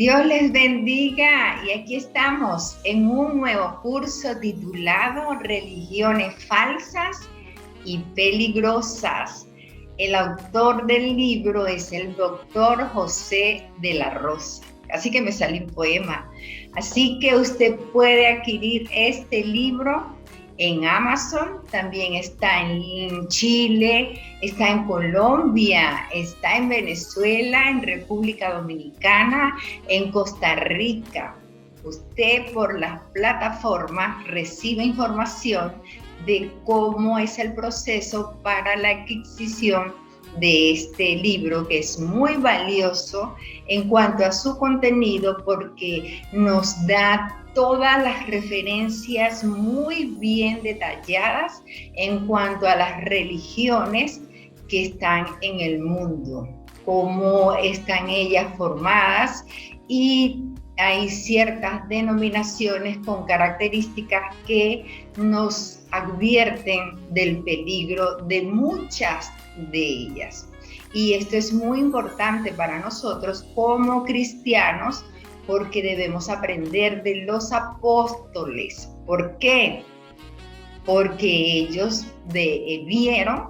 Dios les bendiga y aquí estamos en un nuevo curso titulado Religiones falsas y peligrosas. El autor del libro es el doctor José de la Rosa. Así que me sale un poema. Así que usted puede adquirir este libro en Amazon, también está en Chile, está en Colombia, está en Venezuela, en República Dominicana, en Costa Rica. Usted por las plataformas recibe información de cómo es el proceso para la adquisición de este libro, que es muy valioso en cuanto a su contenido porque nos da todas las referencias muy bien detalladas en cuanto a las religiones que están en el mundo, cómo están ellas formadas, y hay ciertas denominaciones con características que nos advierten del peligro de muchas de ellas. Y esto es muy importante para nosotros como cristianos, porque debemos aprender de los apóstoles. ¿Por qué? Porque ellos vieron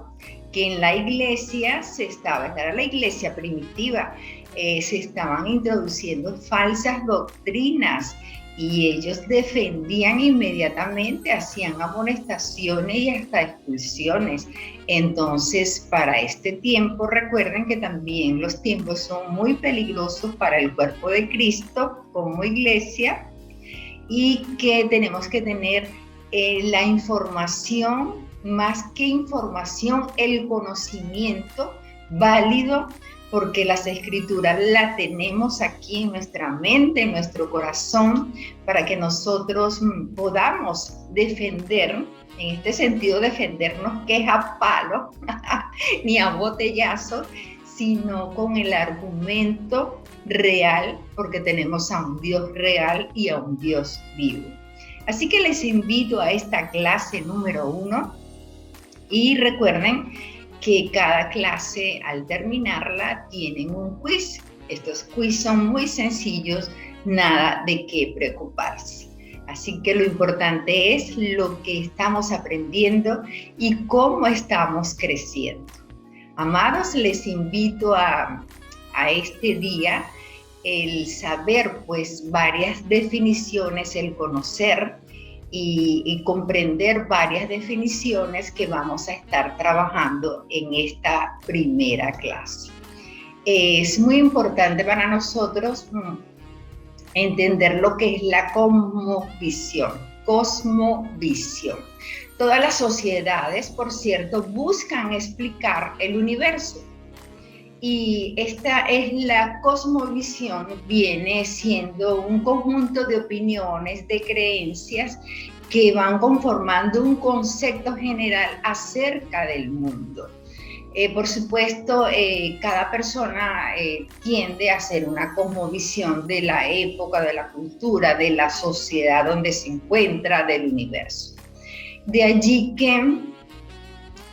que en la iglesia esta era la iglesia primitiva, se estaban introduciendo falsas doctrinas y ellos defendían inmediatamente, hacían amonestaciones y hasta expulsiones. Entonces, para este tiempo, recuerden que también los tiempos son muy peligrosos para el cuerpo de Cristo como iglesia, y que tenemos que tener la información, más que información, el conocimiento válido, porque las escrituras las tenemos aquí en nuestra mente, en nuestro corazón, para que nosotros podamos defender, en este sentido defendernos que es a palo, ni a botellazo, sino con el argumento real, porque tenemos a un Dios real y a un Dios vivo. Así que les invito a esta clase número 1 y recuerden que cada clase, al terminarla, tienen un quiz. Estos quiz son muy sencillos, nada de qué preocuparse. Así que lo importante es lo que estamos aprendiendo y cómo estamos creciendo. Amados, les invito a este día el saber pues varias definiciones, el conocer y comprender varias definiciones que vamos a estar trabajando en esta primera clase. Es muy importante para nosotros entender lo que es la cosmovisión. Todas las sociedades, por cierto, buscan explicar el universo. Y esta es la cosmovisión, viene siendo un conjunto de opiniones, de creencias que van conformando un concepto general acerca del mundo. Por supuesto, cada persona tiende a hacer una cosmovisión de la época, de la cultura, de la sociedad donde se encuentra, del universo. De allí que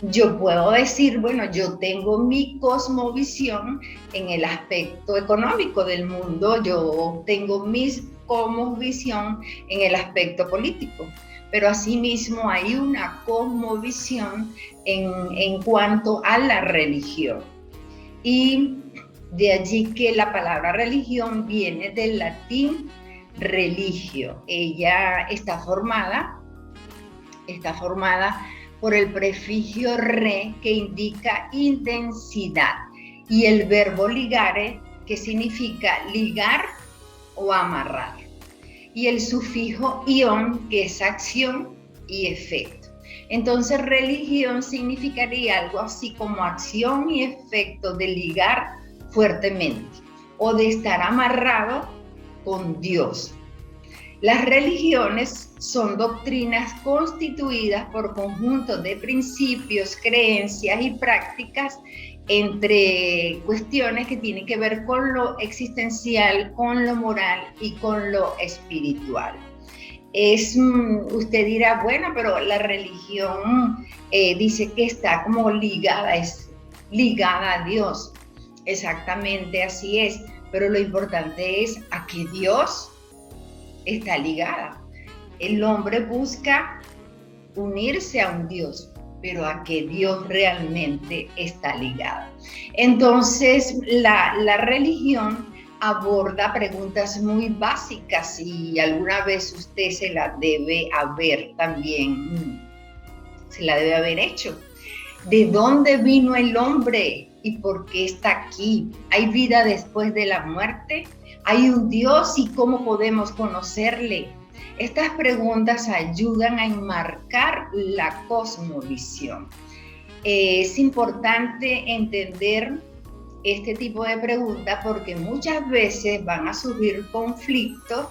yo puedo decir, bueno, yo tengo mi cosmovisión en el aspecto económico del mundo, yo tengo mi cosmovisión en el aspecto político, pero asimismo hay una cosmovisión en cuanto a la religión. Y de allí que la palabra religión viene del latín religio. Ella está formada por el prefijo re, que indica intensidad, y el verbo ligare, que significa ligar o amarrar, y el sufijo ion, que es acción y efecto. Entonces, religión significaría algo así como acción y efecto de ligar fuertemente o de estar amarrado con Dios. Las religiones son doctrinas constituidas por conjuntos de principios, creencias y prácticas, entre cuestiones que tienen que ver con lo existencial, con lo moral y con lo espiritual. Usted dirá, bueno, pero la religión dice que está como ligada, es ligada a Dios. Exactamente así es, pero lo importante es a que Dios está ligada. El hombre busca unirse a un Dios, pero a que Dios realmente está ligado. Entonces, la religión aborda preguntas muy básicas y alguna vez usted se la debe haber también, se la debe haber hecho. ¿De dónde vino el hombre y por qué está aquí? ¿Hay vida después de la muerte? ¿Hay un Dios y cómo podemos conocerle? Estas preguntas ayudan a enmarcar la cosmovisión. Es importante entender este tipo de preguntas porque muchas veces van a surgir conflictos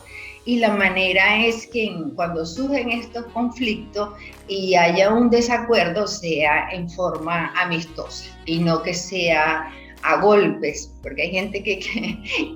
y la manera es que cuando surgen estos conflictos y haya un desacuerdo sea en forma amistosa y no que sea a golpes, porque hay gente que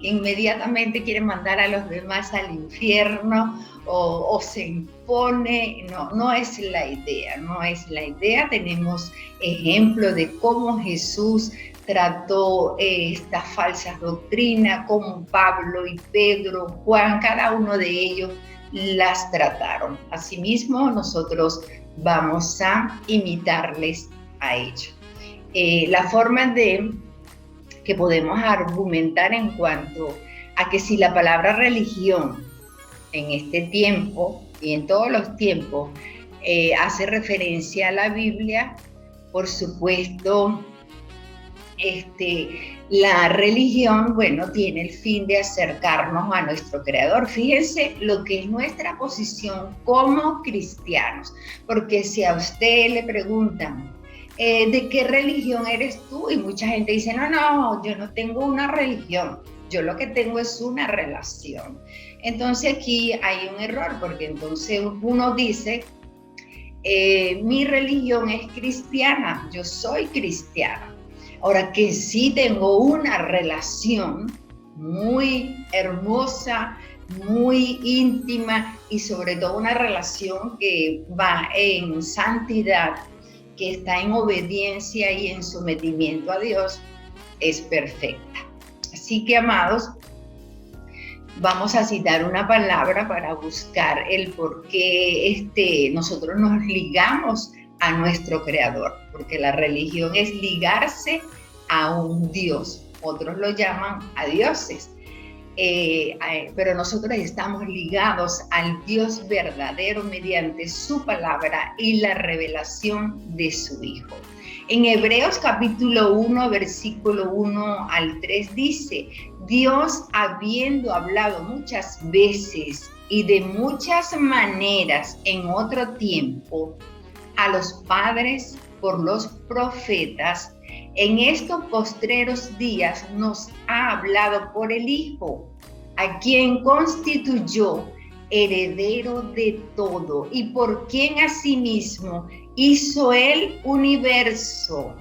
inmediatamente quiere mandar a los demás al infierno o se impone. No es la idea, no es la idea. Tenemos ejemplos de cómo Jesús trató estas falsas doctrinas, como Pablo y Pedro, Juan, cada uno de ellos las trataron. Asimismo, nosotros vamos a imitarles a ellos. La forma que podemos argumentar en cuanto a que si la palabra religión en este tiempo y en todos los tiempos hace referencia a la Biblia, por supuesto, la religión, bueno, tiene el fin de acercarnos a nuestro Creador. Fíjense lo que es nuestra posición como cristianos, porque si a usted le preguntan, ¿de qué religión eres tú? Y mucha gente dice, no, yo no tengo una religión, yo lo que tengo es una relación. Entonces aquí hay un error, porque entonces uno dice, mi religión es cristiana, yo soy cristiana. Ahora que sí tengo una relación muy hermosa, muy íntima y sobre todo una relación que va en santidad, que está en obediencia y en sometimiento a Dios, es perfecta. Así que, amados, vamos a citar una palabra para buscar el por qué nosotros nos ligamos a nuestro Creador, porque la religión es ligarse a un Dios. Otros lo llaman a dioses, pero nosotros estamos ligados al Dios verdadero mediante su palabra y la revelación de su Hijo. En Hebreos capítulo 1, versículo 1 al 3 dice, Dios, habiendo hablado muchas veces y de muchas maneras en otro tiempo a los padres por los profetas, en estos postreros días nos ha hablado por el Hijo, a quien constituyó heredero de todo y por quien asimismo hizo el universo,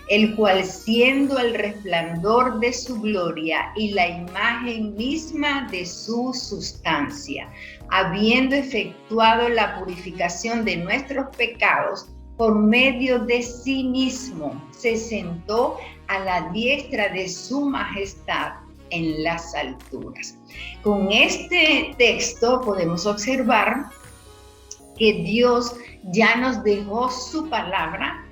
el cual siendo el resplandor de su gloria y la imagen misma de su sustancia, habiendo efectuado la purificación de nuestros pecados por medio de sí mismo, se sentó a la diestra de su majestad en las alturas. Con este texto podemos observar que Dios ya nos dejó su palabra,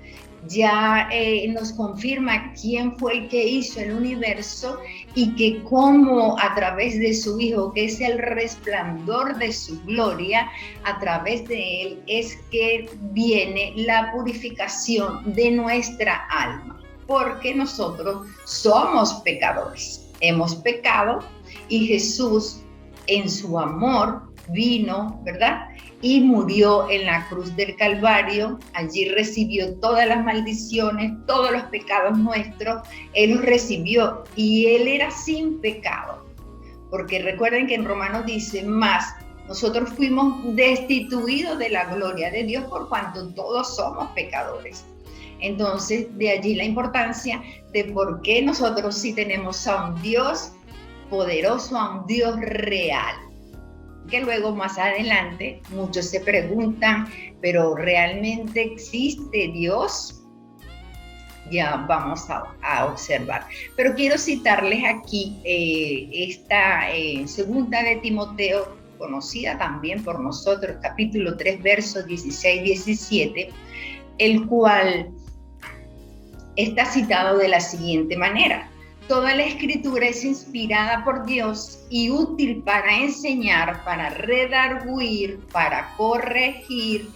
ya nos confirma quién fue el que hizo el universo y que cómo a través de su Hijo, que es el resplandor de su gloria, a través de él es que viene la purificación de nuestra alma, porque nosotros somos pecadores, hemos pecado y Jesús en su amor vino, ¿verdad? Y murió en la cruz del Calvario. Allí recibió todas las maldiciones, todos los pecados nuestros, Él los recibió y Él era sin pecado. Porque recuerden que en Romanos dice, más nosotros fuimos destituidos de la gloria de Dios por cuanto todos somos pecadores. Entonces, de allí la importancia de por qué nosotros sí tenemos a un Dios poderoso, a un Dios real. Que luego más adelante muchos se preguntan, ¿pero realmente existe Dios? ya vamos a observar. Pero quiero citarles aquí esta segunda de Timoteo, conocida también por nosotros, capítulo 3, versos 16-17, el cual está citado de la siguiente manera: toda la escritura es inspirada por Dios y útil para enseñar, para redarguir, para corregir,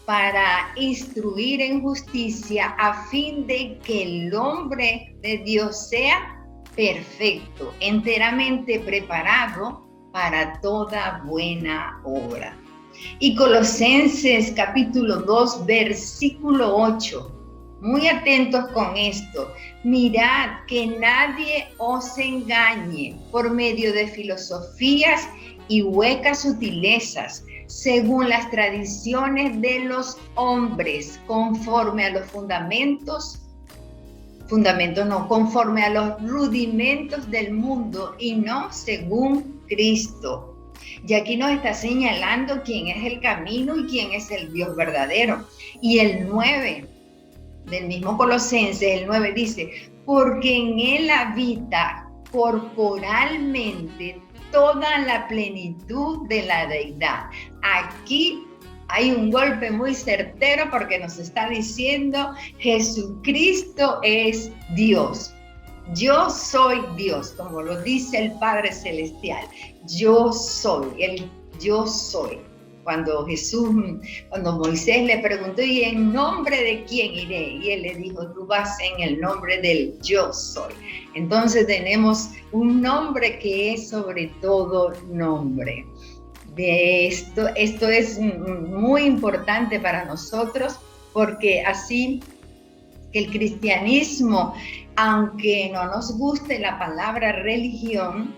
para instruir en justicia, a fin de que el hombre de Dios sea perfecto, enteramente preparado para toda buena obra. Y Colosenses capítulo 2, versículo 8. Muy atentos con esto. Mirad que nadie os engañe por medio de filosofías y huecas sutilezas, según las tradiciones de los hombres, conforme a los conforme a los rudimentos del mundo y no según Cristo. Y aquí nos está señalando quién es el camino y quién es el Dios verdadero. Y el 9 del mismo Colosenses, el 9 dice: porque en él habita corporalmente toda la plenitud de la deidad. Aquí hay un golpe muy certero porque nos está diciendo: Jesucristo es Dios. Yo soy Dios, como lo dice el Padre Celestial. Yo soy, yo soy. Cuando Moisés le preguntó: ¿y en nombre de quién iré? Y él le dijo: tú vas en el nombre del yo soy. Entonces tenemos un nombre que es sobre todo nombre. De esto es muy importante para nosotros, porque así que el cristianismo, aunque no nos guste la palabra religión,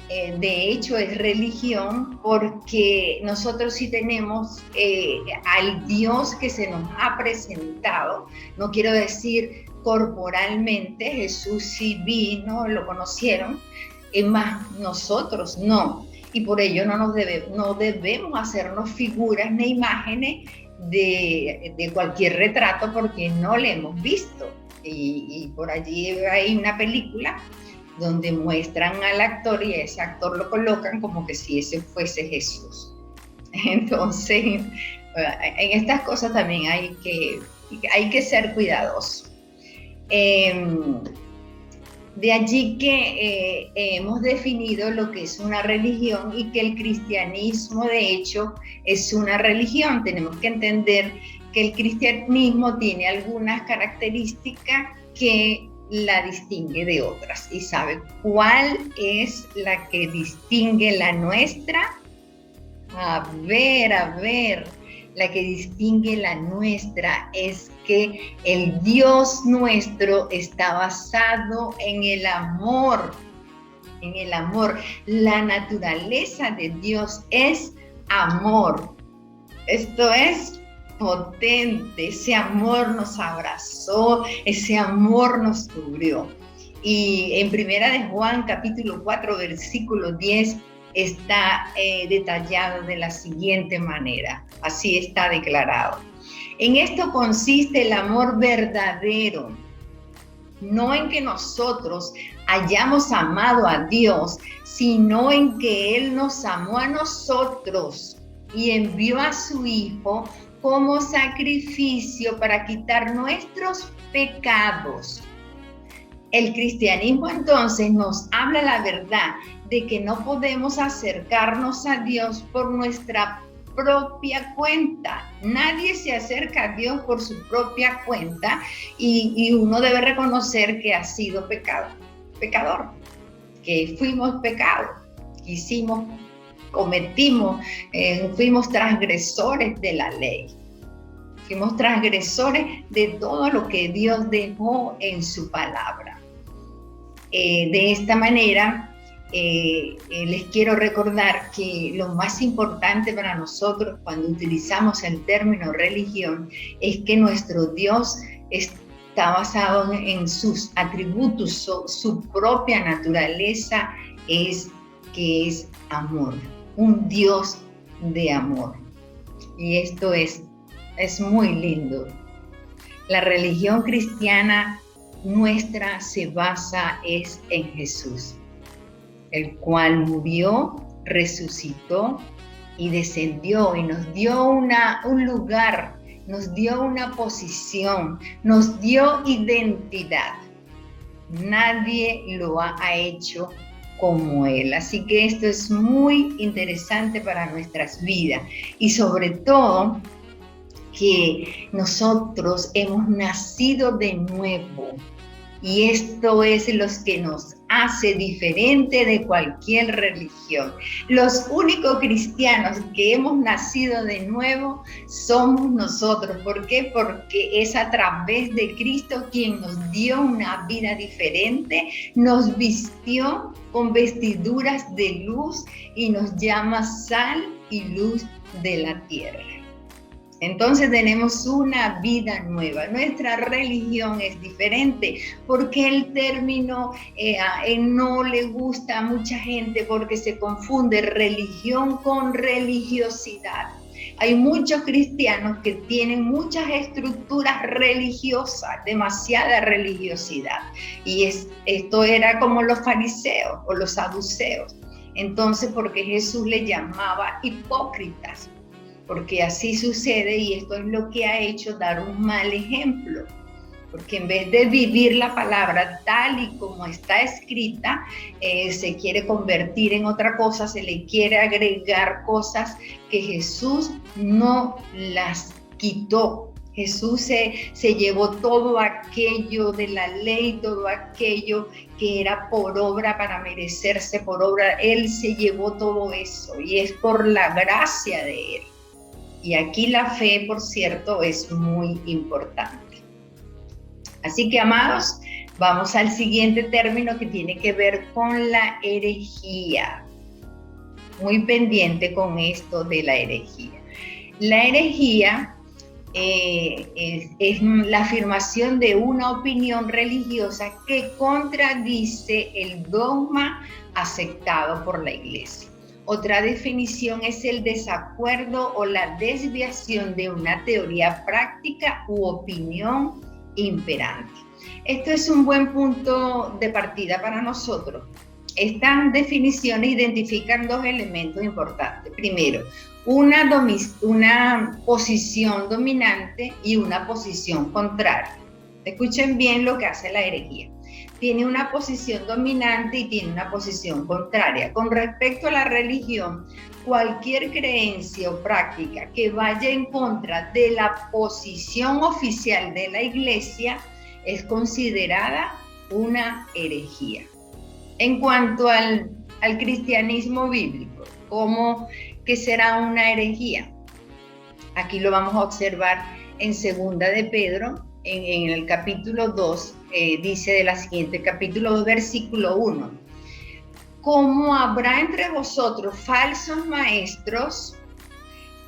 de hecho es religión porque nosotros sí tenemos al Dios que se nos ha presentado. No quiero decir corporalmente, Jesús sí vino, lo conocieron, más nosotros no. Y por ello no debemos hacernos figuras ni imágenes de cualquier retrato, porque no le hemos visto. Y por allí hay una película donde muestran al actor y a ese actor lo colocan como que si ese fuese Jesús. Entonces, en estas cosas también hay que ser cuidadosos. De allí que hemos definido lo que es una religión y que el cristianismo, de hecho, es una religión. Tenemos que entender que el cristianismo tiene algunas características que la distingue de otras. ¿Y sabe cuál es la que distingue la nuestra? A ver, la que distingue la nuestra es que el Dios nuestro está basado en el amor, en el amor. La naturaleza de Dios es amor. Esto es potente, ese amor nos abrazó, ese amor nos cubrió. Y en Primera de Juan, capítulo 4, versículo 10, está detallado de la siguiente manera, así está declarado: en esto consiste el amor verdadero, no en que nosotros hayamos amado a Dios, sino en que Él nos amó a nosotros y envió a su Hijo como sacrificio para quitar nuestros pecados. El cristianismo entonces nos habla la verdad de que no podemos acercarnos a Dios por nuestra propia cuenta. Nadie se acerca a Dios por su propia cuenta, y uno debe reconocer que ha sido pecador, que fuimos pecados, cometimos, fuimos transgresores de la ley. Fuimos transgresores de todo lo que Dios dejó en su palabra. De esta manera, les quiero recordar que lo más importante para nosotros cuando utilizamos el término religión es que nuestro Dios está basado en sus atributos, su propia naturaleza que es amor, un Dios de amor. Y esto es muy lindo. La religión cristiana nuestra se basa es en Jesús, el cual murió, resucitó y descendió y nos dio un lugar, nos dio una posición, nos dio identidad. Nadie lo ha hecho como Él. Así que esto es muy interesante para nuestras vidas y sobre todo que nosotros hemos nacido de nuevo. Y esto es lo que nos hace diferente de cualquier religión. Los únicos cristianos que hemos nacido de nuevo somos nosotros. ¿Por qué? Porque es a través de Cristo quien nos dio una vida diferente, nos vistió con vestiduras de luz y nos llama sal y luz de la tierra. Entonces tenemos una vida nueva. Nuestra religión es diferente porque el término no le gusta a mucha gente porque se confunde religión con religiosidad. Hay muchos cristianos que tienen muchas estructuras religiosas, demasiada religiosidad. Y esto era como los fariseos o los saduceos. Entonces, porque Jesús le llamaba hipócritas. Porque así sucede y esto es lo que ha hecho dar un mal ejemplo. Porque en vez de vivir la palabra tal y como está escrita, se quiere convertir en otra cosa, se le quiere agregar cosas que Jesús no las quitó. Jesús se llevó todo aquello de la ley, todo aquello que era por obra para merecerse por obra. Él se llevó todo eso y es por la gracia de Él. Y aquí la fe, por cierto, es muy importante. Así que, amados, vamos al siguiente término que tiene que ver con la herejía. Muy pendiente con esto de la herejía. La herejía es la afirmación de una opinión religiosa que contradice el dogma aceptado por la Iglesia. Otra definición es el desacuerdo o la desviación de una teoría práctica u opinión imperante. Esto es un buen punto de partida para nosotros. Estas definiciones identifican dos elementos importantes. Primero, una posición dominante y una posición contraria. Escuchen bien lo que hace la herejía. Tiene una posición dominante y tiene una posición contraria. Con respecto a la religión, cualquier creencia o práctica que vaya en contra de la posición oficial de la Iglesia es considerada una herejía. En cuanto al cristianismo bíblico, ¿qué será una herejía? Aquí lo vamos a observar en 2 de Pedro, en el capítulo 2, dice de la siguiente, capítulo 2, versículo 1. Como habrá entre vosotros falsos maestros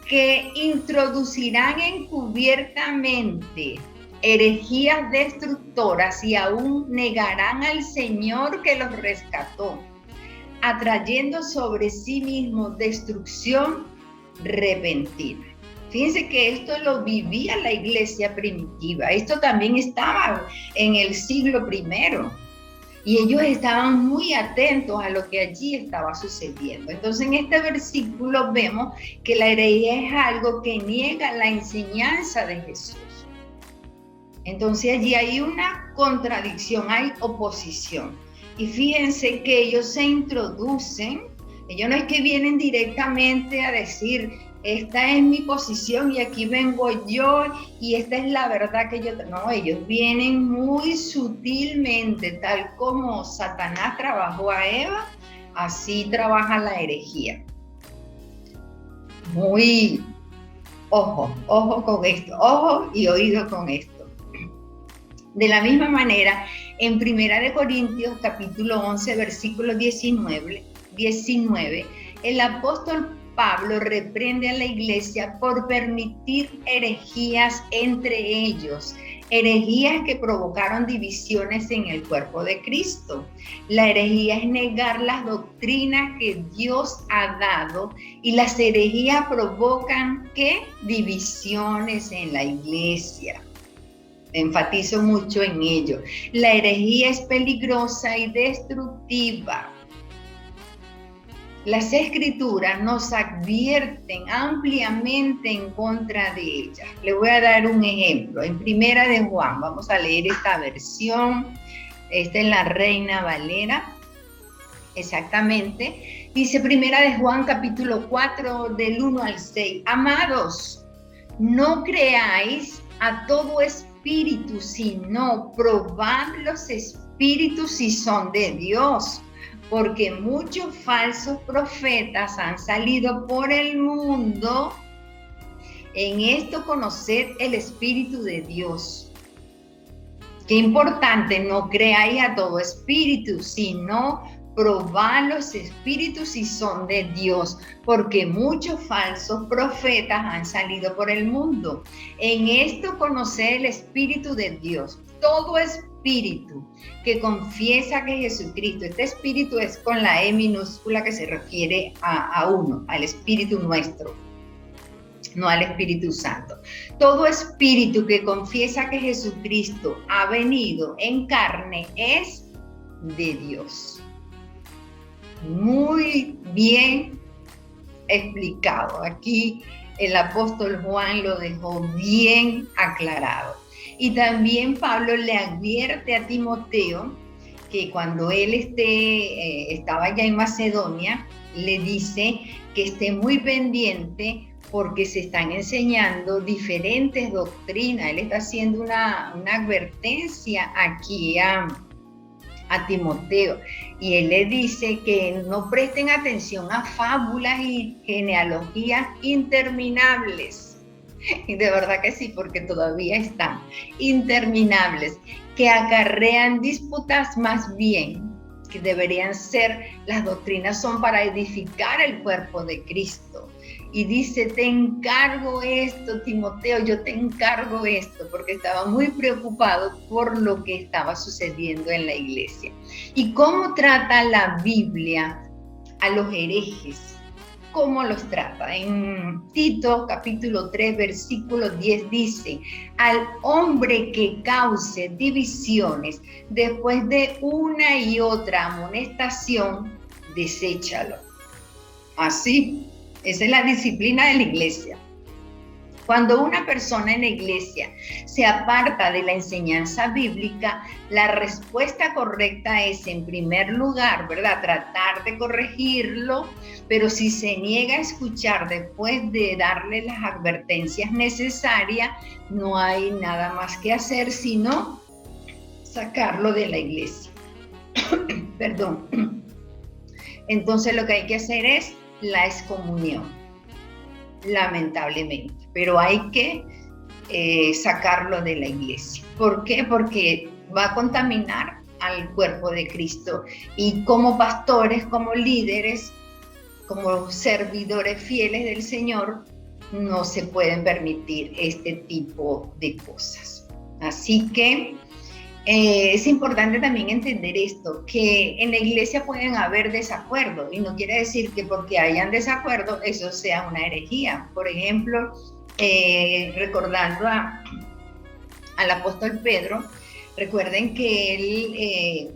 que introducirán encubiertamente herejías destructoras y aún negarán al Señor que los rescató, atrayendo sobre sí mismos destrucción repentina. Fíjense que esto lo vivía la iglesia primitiva. Esto también estaba en el siglo I. Y ellos estaban muy atentos a lo que allí estaba sucediendo. Entonces, en este versículo vemos que la herejía es algo que niega la enseñanza de Jesús. Entonces, allí hay una contradicción, hay oposición. Y fíjense que ellos se introducen, ellos no es que vienen directamente a decir, esta es mi posición y aquí vengo yo y esta es la verdad que yo... No, ellos vienen muy sutilmente, tal como Satanás trabajó a Eva, así trabaja la herejía. Muy... ojo con esto, ojo y oído con esto. De la misma manera, en 1 Corintios capítulo 11, versículo 19, el apóstol Pablo reprende a la iglesia por permitir herejías entre ellos, herejías que provocaron divisiones en el cuerpo de Cristo. La herejía es negar las doctrinas que Dios ha dado y las herejías provocan ¿qué? Divisiones en la iglesia. enfatizo mucho en ello. La herejía es peligrosa y destructiva. Las Escrituras nos advierten ampliamente en contra de ellas. Le voy a dar un ejemplo. En Primera de Juan, vamos a leer esta versión. Esta es la Reina Valera. Exactamente. Dice Primera de Juan, capítulo 4, del 1 al 6. Amados, no creáis a todo espíritu, sino probad los espíritus si son de Dios, porque muchos falsos profetas han salido por el mundo. En esto conoced el Espíritu de Dios. Qué importante, no creáis a todo espíritu, sino probad los espíritus si son de Dios, porque muchos falsos profetas han salido por el mundo. En esto conoced el Espíritu de Dios. Todo espíritu que confiesa que Jesucristo, este espíritu es con la E minúscula que se refiere a uno, al Espíritu nuestro, no al Espíritu Santo. Todo espíritu que confiesa que Jesucristo ha venido en carne es de Dios. Muy bien explicado. Aquí el apóstol Juan lo dejó bien aclarado. Y también Pablo le advierte a Timoteo que cuando él estaba ya en Macedonia, le dice que esté muy pendiente porque se están enseñando diferentes doctrinas. Él está haciendo una advertencia aquí a Timoteo, y él le dice que no presten atención a fábulas y genealogías interminables. Y de verdad que sí, porque todavía están interminables, que acarrean disputas. Más bien que deberían ser, las doctrinas son para edificar el cuerpo de Cristo. Y dice, te encargo esto, Timoteo, yo te encargo esto, porque estaba muy preocupado por lo que estaba sucediendo en la iglesia. ¿Y cómo trata la Biblia a los herejes? ¿Cómo los trata? En Tito, capítulo 3, versículo 10 dice, al hombre que cause divisiones después de una y otra amonestación, deséchalo. Así. Esa es la disciplina de la iglesia. Cuando una persona en la iglesia se aparta de la enseñanza bíblica, la respuesta correcta es, en primer lugar, ¿verdad?, tratar de corregirlo, pero si se niega a escuchar después de darle las advertencias necesarias, no hay nada más que hacer sino sacarlo de la iglesia. Perdón. Entonces lo que hay que hacer es la excomunión, lamentablemente, pero hay que sacarlo de la iglesia. ¿Por qué? Porque va a contaminar al cuerpo de Cristo, y como pastores, como líderes, como servidores fieles del Señor, no se pueden permitir este tipo de cosas. Así que es importante también entender esto, que en la iglesia pueden haber desacuerdos, y no quiere decir que porque hayan desacuerdos eso sea una herejía. Por ejemplo, recordando al apóstol Pedro, recuerden que él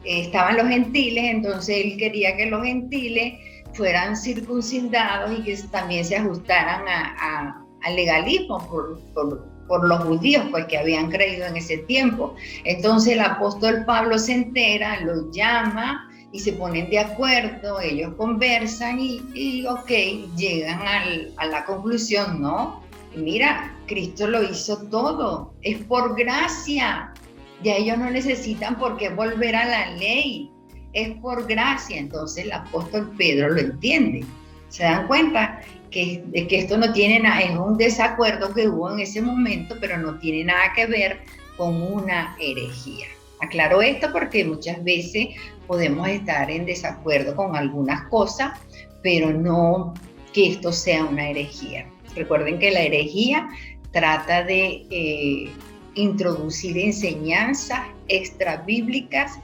estaban los gentiles, entonces él quería que los gentiles fueran circuncidados y que también se ajustaran al legalismo por los judíos, pues, que habían creído en ese tiempo. Entonces el apóstol Pablo se entera, los llama y se ponen de acuerdo, ellos conversan y ok, llegan a la conclusión, no, mira, Cristo lo hizo todo, es por gracia, ya ellos no necesitan por qué volver a la ley, es por gracia. Entonces el apóstol Pedro lo entiende, se dan cuenta que esto no tiene nada, es un desacuerdo que hubo en ese momento, pero no tiene nada que ver con una herejía. Aclaro esto porque muchas veces podemos estar en desacuerdo con algunas cosas, pero no que esto sea una herejía. Recuerden que la herejía trata de introducir enseñanzas extrabíblicas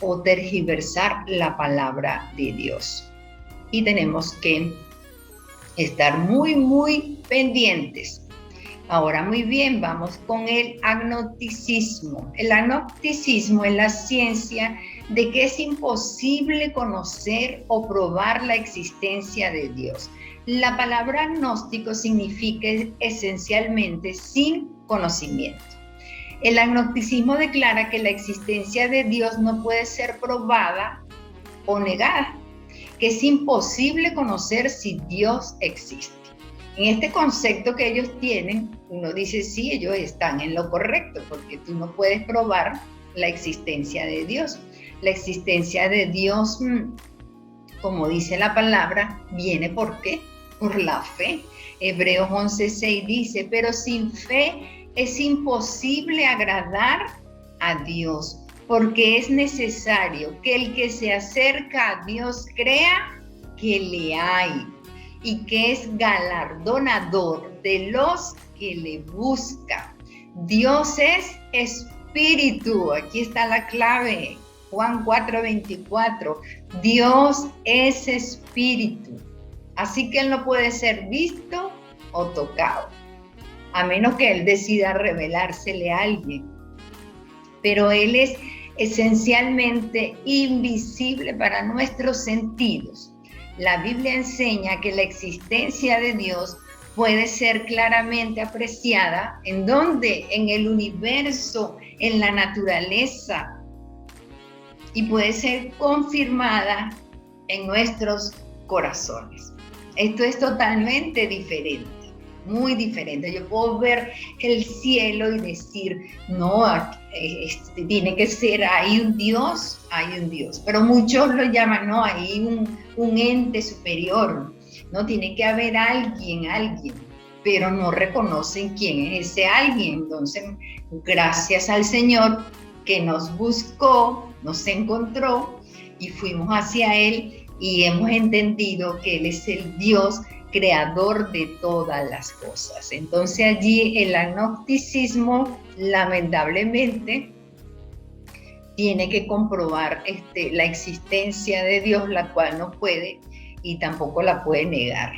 o tergiversar la palabra de Dios. Y tenemos que estar muy, muy pendientes Ahora muy bien, vamos con el agnosticismo. El agnosticismo es la ciencia de que es imposible conocer o probar la existencia de Dios. La palabra agnóstico significa esencialmente sin conocimiento. El agnosticismo declara que la existencia de Dios no puede ser probada o negada, que es imposible conocer si Dios existe. En este concepto que ellos tienen, uno dice, sí, ellos están en lo correcto, porque tú no puedes probar la existencia de Dios. La existencia de Dios, como dice la palabra, viene ¿por qué? Por la fe. Hebreos 11:6 dice, pero sin fe es imposible agradar a Dios, porque es necesario que el que se acerca a Dios crea que le hay y que es galardonador de los que le buscan. Dios es espíritu, aquí está la clave, Juan 4:24, Dios es espíritu, así que Él no puede ser visto o tocado, a menos que Él decida revelársele a alguien, pero Él es esencialmente invisible para nuestros sentidos. La Biblia enseña que la existencia de Dios puede ser claramente apreciada en donde, en el universo, en la naturaleza, y puede ser confirmada en nuestros corazones. Esto es totalmente diferente, muy diferente. Yo puedo ver el cielo y decir, no, tiene que ser, hay un Dios, pero muchos lo llaman, no, hay un ente superior, no, tiene que haber alguien, pero no reconocen quién es ese alguien. Entonces, gracias al Señor que nos buscó, nos encontró y fuimos hacia Él y hemos entendido que Él es el Dios creador de todas las cosas. Entonces allí el agnosticismo lamentablemente tiene que comprobar la existencia de Dios, la cual no puede y tampoco la puede negar.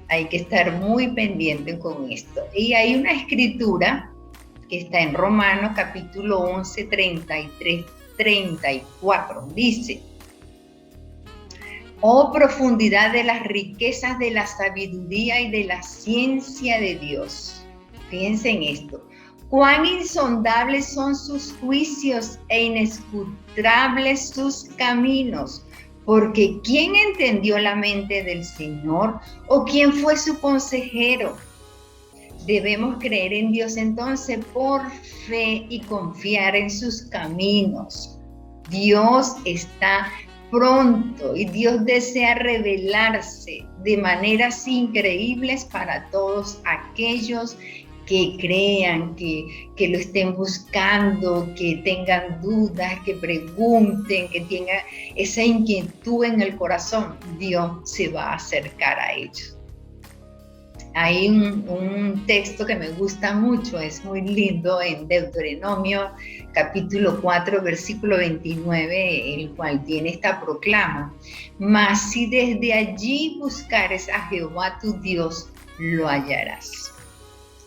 Hay que estar muy pendiente con esto. Y hay una escritura que está en Romanos capítulo 11, 33, 34. Dice, oh profundidad de las riquezas de la sabiduría y de la ciencia de Dios. Fíjense en esto. Cuán insondables son sus juicios e inescrutables sus caminos. Porque ¿quién entendió la mente del Señor? ¿O quién fue su consejero? Debemos creer en Dios entonces por fe y confiar en sus caminos. Dios está pronto y Dios desea revelarse de maneras increíbles para todos aquellos que crean, que lo estén buscando, que tengan dudas, que pregunten, que tengan esa inquietud en el corazón. Dios se va a acercar a ellos. Hay un texto que me gusta mucho, es muy lindo, en Deuteronomio capítulo 4, versículo 29, el cual tiene esta proclama. Mas si desde allí buscares a Jehová tu Dios, lo hallarás.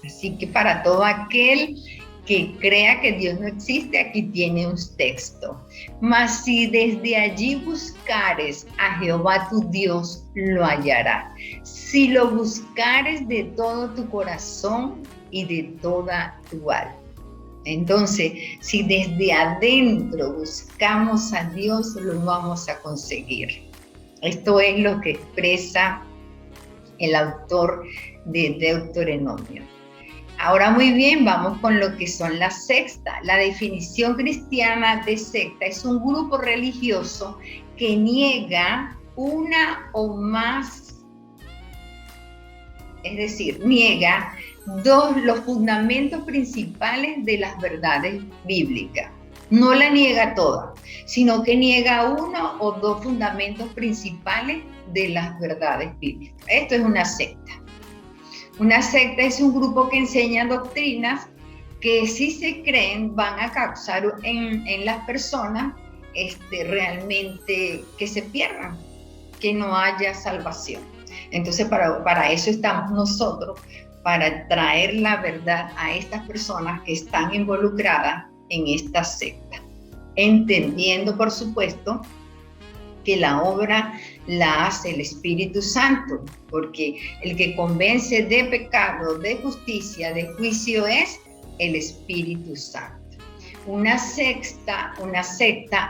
Así que para todo aquel que crea que Dios no existe, aquí tiene un texto. Mas si desde allí buscares a Jehová tu Dios, lo hallará. Si lo buscares de todo tu corazón y de toda tu alma. Entonces, si desde adentro buscamos a Dios, lo vamos a conseguir. Esto es lo que expresa el autor de Deuteronomio. Ahora muy bien, vamos con lo que son las sectas. La definición cristiana de secta es un grupo religioso que niega una o más, es decir, niega los fundamentos principales de las verdades bíblicas. No la niega toda, sino que niega uno o dos fundamentos principales de las verdades bíblicas. Esto es una secta. Una secta es un grupo que enseña doctrinas que si se creen van a causar en las personas realmente que se pierdan, que no haya salvación. Entonces para eso estamos nosotros, para traer la verdad a estas personas que están involucradas en esta secta, entendiendo, por supuesto, que la obra la hace el Espíritu Santo, porque el que convence de pecado, de justicia, de juicio es el Espíritu Santo. Una secta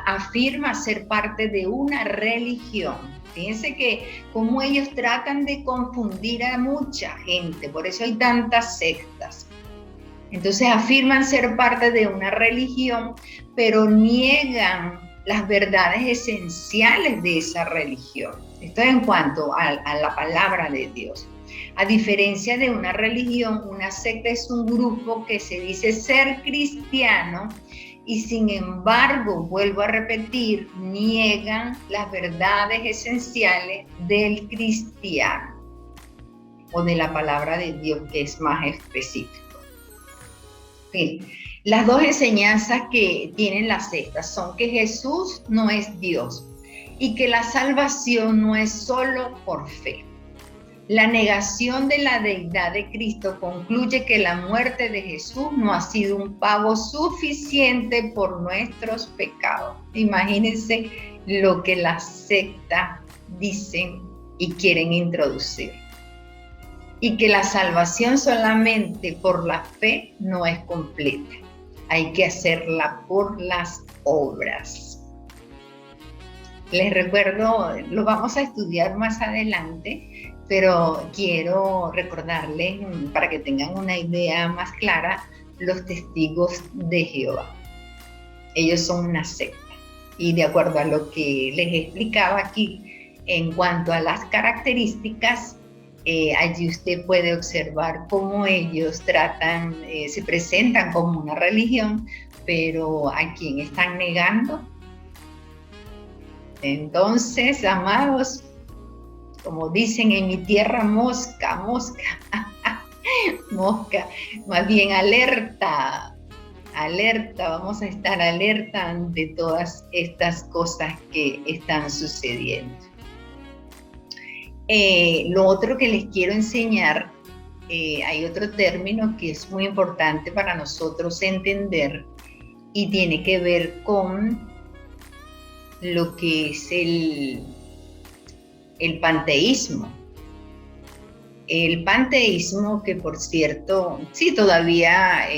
afirma ser parte de una religión. Fíjense que como ellos tratan de confundir a mucha gente, por eso hay tantas sectas. Entonces afirman ser parte de una religión, pero niegan las verdades esenciales de esa religión. Esto es en cuanto a la palabra de Dios. A diferencia de una religión, una secta es un grupo que se dice ser cristiano y sin embargo, vuelvo a repetir, niegan las verdades esenciales del cristiano o de la palabra de Dios, que es más específico. Sí. Las dos enseñanzas que tienen las sectas son que Jesús no es Dios y que la salvación no es solo por fe. La negación de la deidad de Cristo concluye que la muerte de Jesús no ha sido un pago suficiente por nuestros pecados. Imagínense lo que las sectas dicen y quieren introducir. Y que la salvación solamente por la fe no es completa. Hay que hacerla por las obras. Les recuerdo, lo vamos a estudiar más adelante, pero quiero recordarles, para que tengan una idea más clara, los testigos de Jehová. Ellos son una secta. Y de acuerdo a lo que les explicaba aquí, en cuanto a las características, allí usted puede observar cómo ellos tratan, se presentan como una religión, pero a quien están negando. Entonces, amados, como dicen en mi tierra, mosca, mosca, más bien alerta, vamos a estar alerta ante todas estas cosas que están sucediendo. Lo otro que les quiero enseñar, hay otro término que es muy importante para nosotros entender y tiene que ver con lo que es el panteísmo. El panteísmo, que por cierto, sí, todavía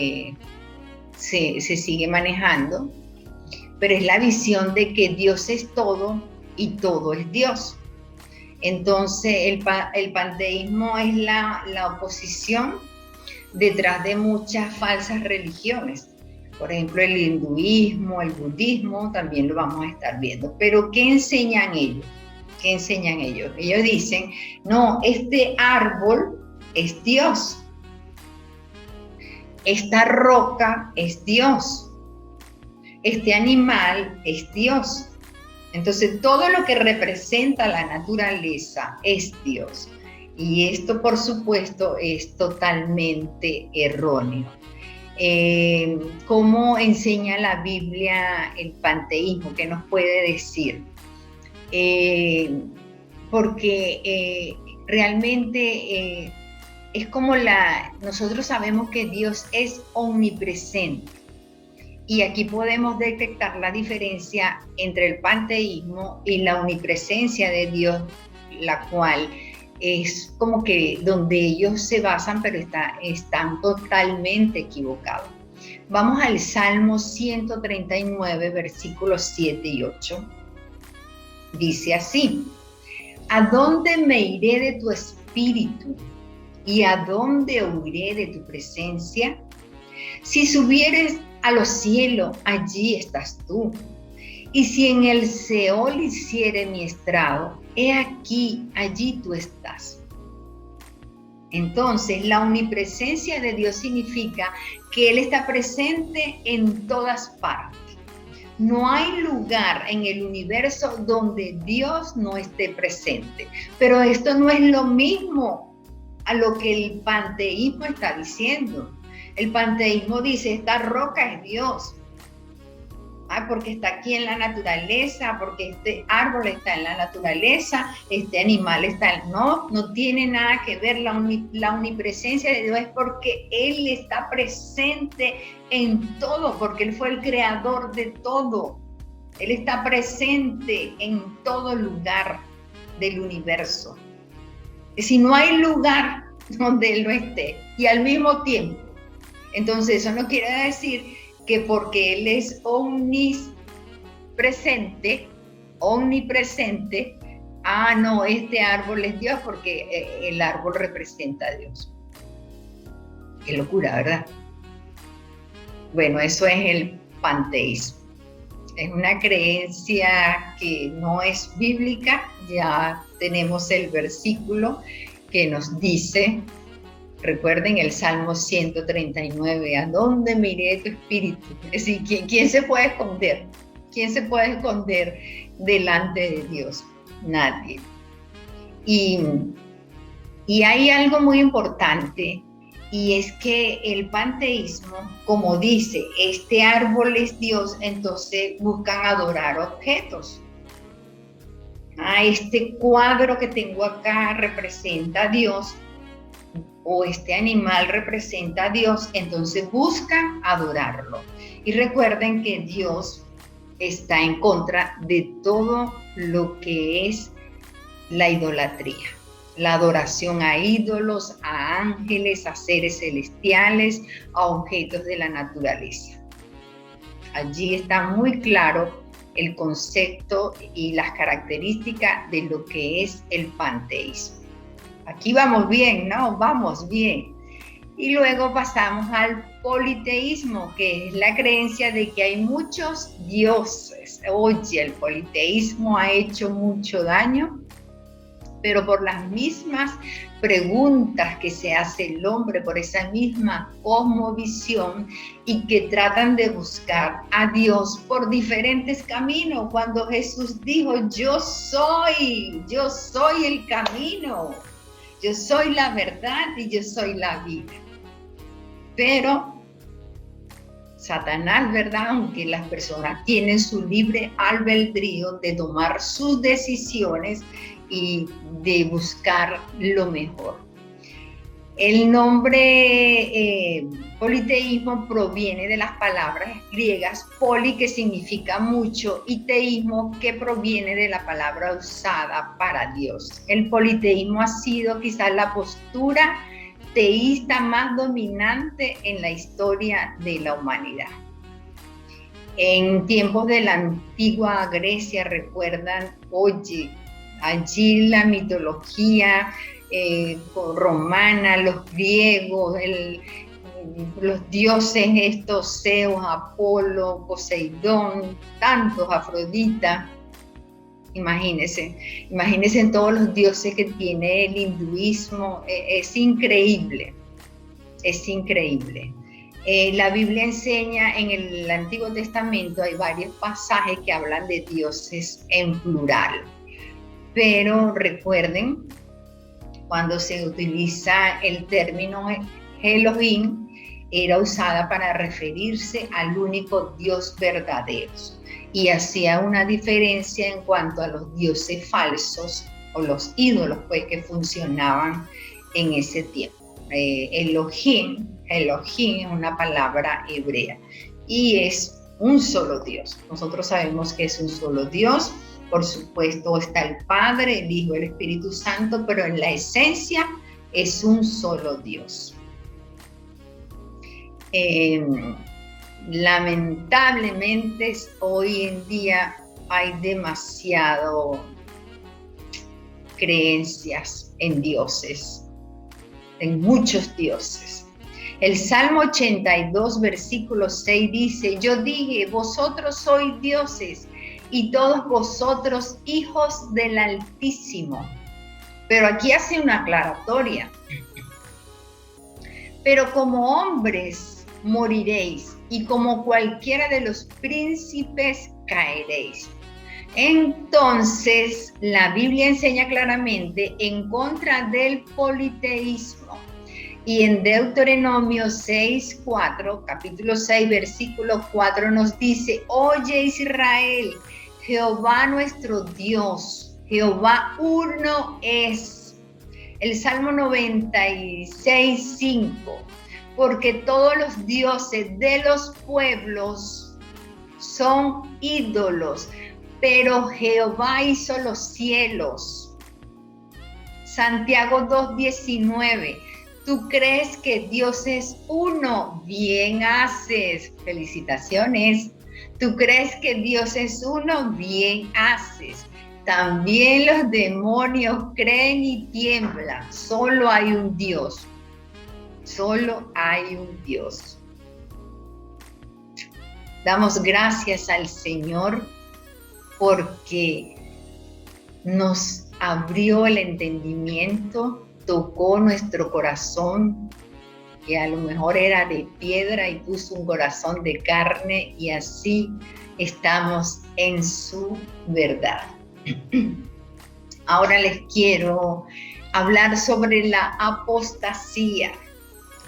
se sigue manejando, pero es la visión de que Dios es todo y todo es Dios. Entonces, el panteísmo es la oposición detrás de muchas falsas religiones. Por ejemplo, el hinduismo, el budismo, también lo vamos a estar viendo. Pero, ¿qué enseñan ellos? ¿Qué enseñan ellos? Ellos dicen, no, este árbol es Dios. Esta roca es Dios. Este animal es Dios. Entonces, todo lo que representa la naturaleza es Dios. Y esto, por supuesto, es totalmente erróneo. ¿Cómo enseña la Biblia el panteísmo? ¿Qué nos puede decir? Porque realmente es como nosotros sabemos que Dios es omnipresente. Y aquí podemos detectar la diferencia entre el panteísmo y la omnipresencia de Dios, la cual es como que donde ellos se basan, pero están totalmente equivocados. Vamos al Salmo 139, versículos 7 y 8. Dice así: ¿a dónde me iré de tu espíritu? ¿Y a dónde huiré de tu presencia? Si subieres a los cielos, allí estás tú. Y si en el Seol hiciere mi estrado, he aquí, allí tú estás. Entonces, la omnipresencia de Dios significa que Él está presente en todas partes. No hay lugar en el universo donde Dios no esté presente. Pero esto no es lo mismo a lo que el panteísmo está diciendo. El panteísmo dice, esta roca es Dios. porque está aquí en la naturaleza, porque este árbol está en la naturaleza, este animal está... No tiene nada que ver. La omnipresencia de Dios es porque Él está presente en todo, porque Él fue el creador de todo. Él está presente en todo lugar del universo. Si no hay lugar donde Él no esté, y al mismo tiempo, entonces eso no quiere decir que porque Él es omnipresente, no, este árbol es Dios porque el árbol representa a Dios. Qué locura, ¿verdad? Bueno, eso es el panteísmo. Es una creencia que no es bíblica. Ya tenemos el versículo que nos dice, recuerden el Salmo 139, ¿a dónde miré tu espíritu? Es decir, ¿quién se puede esconder? ¿Quién se puede esconder delante de Dios? Nadie. Y hay algo muy importante, y es que el panteísmo, como dice, este árbol es Dios, entonces buscan adorar objetos. Este cuadro que tengo acá representa a Dios, o este animal representa a Dios, entonces buscan adorarlo. Y recuerden que Dios está en contra de todo lo que es la idolatría, la adoración a ídolos, a ángeles, a seres celestiales, a objetos de la naturaleza. Allí está muy claro el concepto y las características de lo que es el panteísmo. Aquí vamos bien, ¿no? Vamos bien. Y luego pasamos al politeísmo, que es la creencia de que hay muchos dioses. Oye, el politeísmo ha hecho mucho daño, pero por las mismas preguntas que se hace el hombre, por esa misma cosmovisión, y que tratan de buscar a Dios por diferentes caminos. Cuando Jesús dijo, yo soy el camino, yo soy la verdad y yo soy la vida. Pero Satanás, ¿verdad? Aunque las personas tienen su libre albedrío de tomar sus decisiones y de buscar lo mejor. El nombre politeísmo proviene de las palabras griegas poli, que significa mucho, y teísmo, que proviene de la palabra usada para Dios. El politeísmo ha sido quizás la postura teísta más dominante en la historia de la humanidad. En tiempos de la antigua Grecia, recuerdan, oye, allí la mitología romana, los griegos, los dioses estos, Zeus, Apolo, Poseidón, tantos, Afrodita. Imagínense en todos los dioses que tiene el hinduismo. Es increíble, es increíble. La Biblia enseña, en el Antiguo Testamento hay varios pasajes que hablan de dioses en plural, pero recuerden, cuando se utiliza el término Elohim, era usada para referirse al único Dios verdadero, y hacía una diferencia en cuanto a los dioses falsos o los ídolos, pues, que funcionaban en ese tiempo. Elohim es una palabra hebrea y es un solo Dios. Nosotros sabemos que es un solo Dios. Por supuesto está el Padre, el Hijo, el Espíritu Santo, pero en la esencia es un solo Dios. Lamentablemente hoy en día hay demasiado creencias en dioses, en muchos dioses. El Salmo 82, versículo 6 dice, yo dije, vosotros sois dioses y todos vosotros hijos del Altísimo. Pero aquí hace una aclaratoria. Pero como hombres moriréis y como cualquiera de los príncipes caeréis. Entonces, la Biblia enseña claramente en contra del politeísmo, Y en Deuteronomio 6:4, capítulo 6, versículo 4 nos dice: oye Israel, Jehová nuestro Dios, Jehová uno es. El Salmo 96:5, porque todos los dioses de los pueblos son ídolos, pero Jehová hizo los cielos. Santiago 2:19, tú crees que Dios es uno, bien haces, felicitaciones. Tú crees que Dios es uno, bien haces. También los demonios creen y tiemblan. Solo hay un Dios. Solo hay un Dios. Damos gracias al Señor porque nos abrió el entendimiento, tocó nuestro corazón, que a lo mejor era de piedra, y puso un corazón de carne, y así estamos en su verdad. Ahora les quiero hablar sobre la apostasía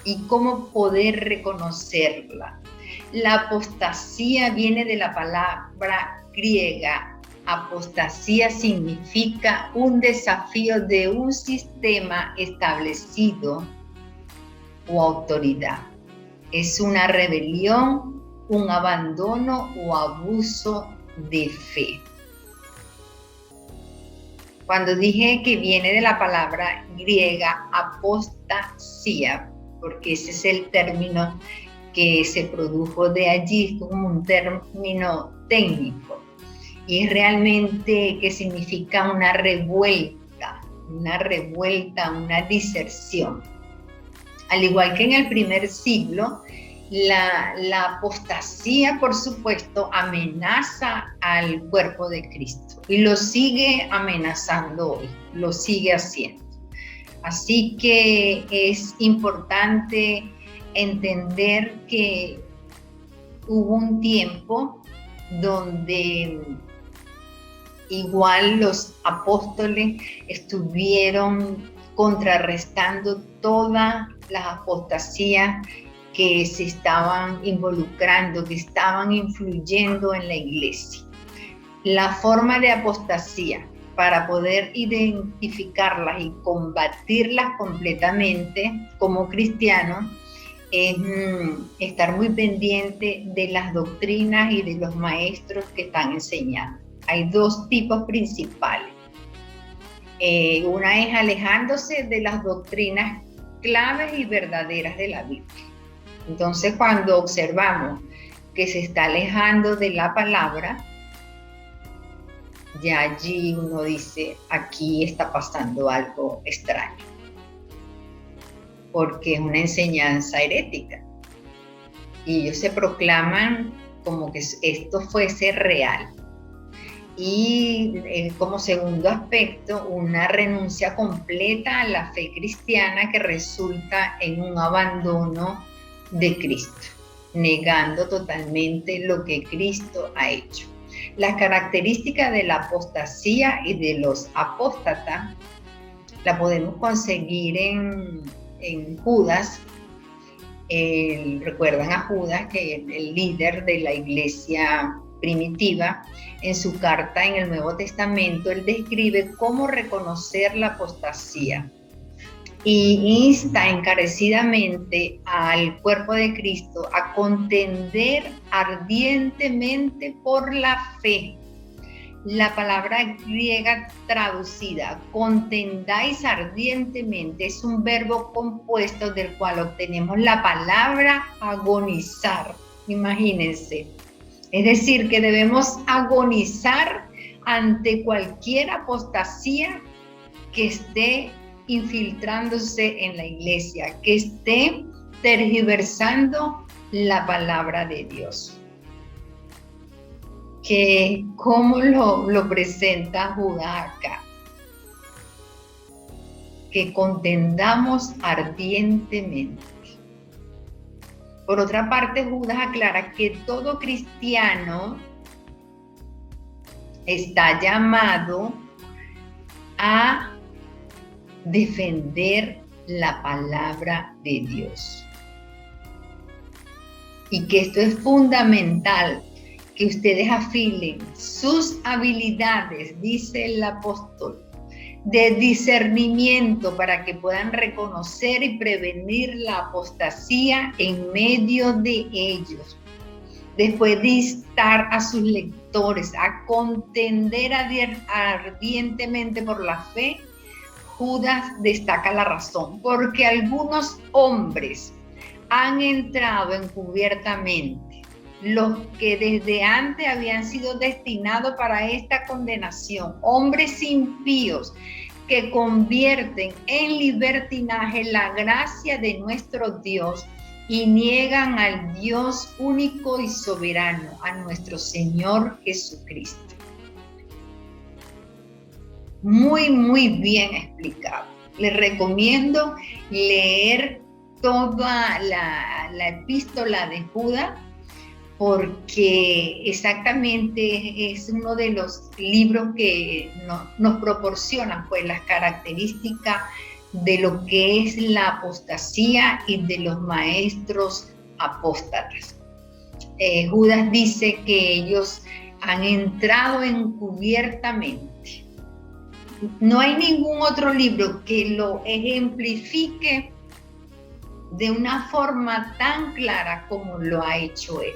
y cómo poder reconocerla. La apostasía viene de la palabra griega. Apostasía significa un desafío de un sistema establecido o autoridad. Es una rebelión, un abandono o abuso de fe. Cuando dije que viene de la palabra griega apostasía, porque ese es el término que se produjo de allí, como un término técnico, y realmente que significa una revuelta, una diserción. Al igual que en el primer siglo, la apostasía, por supuesto, amenaza al cuerpo de Cristo y lo sigue amenazando hoy, lo sigue haciendo. Así que es importante entender que hubo un tiempo donde igual los apóstoles estuvieron contrarrestando todas las apostasías que se estaban involucrando, que estaban influyendo en la iglesia. La forma de apostasía, para poder identificarlas y combatirlas completamente como cristianos, es estar muy pendiente de las doctrinas y de los maestros que están enseñando. Hay dos tipos principales. Una es alejándose de las doctrinas claves y verdaderas de la Biblia. Entonces, cuando observamos que se está alejando de la palabra, ya allí uno dice, aquí está pasando algo extraño, porque es una enseñanza herética. Y ellos se proclaman como que esto fuese real. Y como segundo aspecto, una renuncia completa a la fe cristiana que resulta en un abandono de Cristo, negando totalmente lo que Cristo ha hecho. Las características de la apostasía y de los apóstatas la podemos conseguir en Judas. Recuerdan a Judas, que es el líder de la iglesia primitiva. En su carta en el Nuevo Testamento, él describe cómo reconocer la apostasía y insta encarecidamente al cuerpo de Cristo a contender ardientemente por la fe. La palabra griega traducida, contendáis ardientemente, es un verbo compuesto del cual obtenemos la palabra agonizar. Imagínense. Es decir, que debemos agonizar ante cualquier apostasía que esté infiltrándose en la iglesia, que esté tergiversando la palabra de Dios. Que cómo lo presenta Judas acá, que contendamos ardientemente. Por otra parte, Judas aclara que todo cristiano está llamado a defender la palabra de Dios. Y que esto es fundamental, que ustedes afilen sus habilidades, dice el apóstol, de discernimiento para que puedan reconocer y prevenir la apostasía en medio de ellos. Después de instar a sus lectores a contender ardientemente por la fe, Judas destaca la razón, porque algunos hombres han entrado encubiertamente, los que desde antes habían sido destinados para esta condenación, hombres impíos que convierten en libertinaje la gracia de nuestro Dios y niegan al Dios único y soberano, a nuestro Señor Jesucristo. Muy, muy bien explicado. Les recomiendo leer toda la epístola de Judas, porque exactamente es uno de los libros que nos proporcionan pues las características de lo que es la apostasía y de los maestros apóstatas. Judas dice que ellos han entrado encubiertamente. No hay ningún otro libro que lo ejemplifique de una forma tan clara como lo ha hecho él.